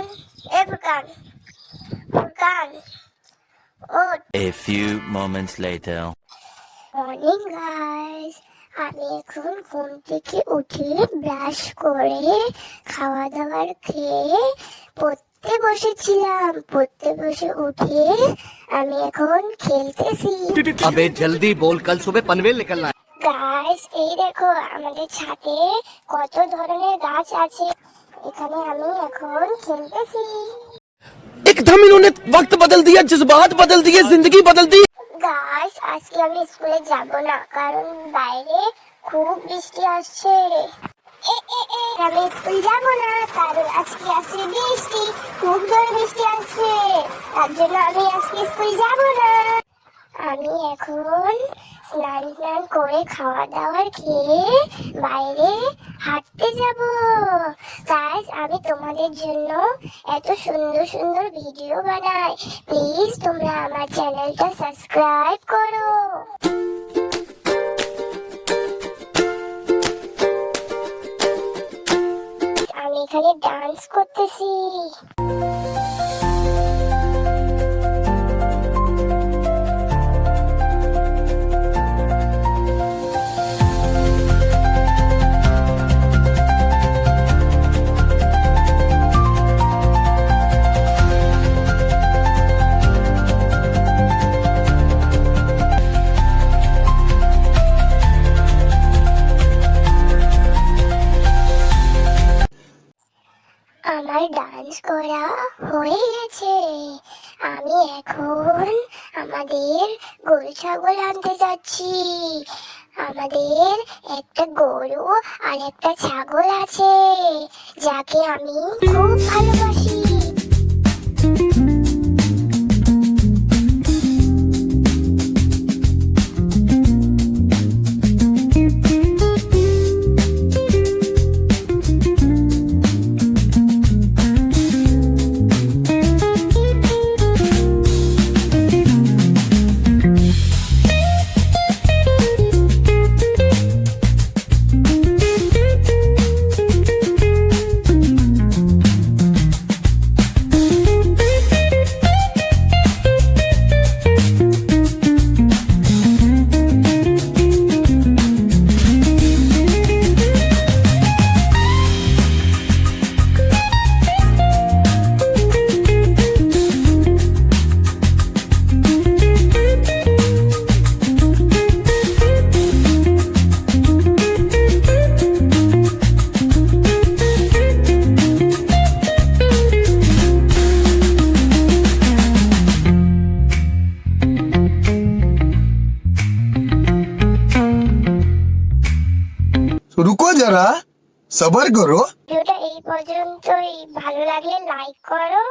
ফুরকান, ফুরকান, ওঠ। A few moments later. Morning guys, আমি এখন ঘুম থেকে উঠে ব্রাশ করে খাওয়া দাওয়ার খেয়ে পড়তে বসেছিলাম। পড়তে বসে উঠে আমি এখন খেলতেছি। अबे जल्दी बोल, कल सुबह पनवेल निकलना है। গাইস, এই দেখো আমাদের ছাদে কত ধরনের গাছ আছে। এখানে আমি এখন খেলতেছি। एकदम इन्होंने वक्त बदल दिया, जज्बात बदल दिए, जिंदगी बदल दी। গাইস, আজকে আমি স্কুলে যাব না, কারণ বাইরে খুব বৃষ্টি আসছে। আমি স্কুল যাব না, কারণ আজকে আসছে বৃষ্টি, খুব জোরে বৃষ্টি আসছে। তার জন্য আমি আজকে স্কুল যাব না। আমি এখন স্নান টান করে খাওয়া দাওয়ার খেয়ে বাইরে হাঁটতে যাব। গাইস, আমি তোমাদের জন্য এত সুন্দর সুন্দর ভিডিও বানাই, প্লিজ তোমরা আমার চ্যানেলটা সাবস্ক্রাইব করো। আমি এখানে ডান্স করতেছি। আমার ডান্স করা হয়ে গেছে। আমি এখন আমাদের গরু ছাগল আনতে যাচ্ছি। আমাদের একটা গরু আর একটা ছাগল আছে, যাকে আমি খুব ভালোবাসি। रुको जरा, सबर करो। ভিডিওটা এই পর্যন্তই। ভালো লাগলে লাইক করো।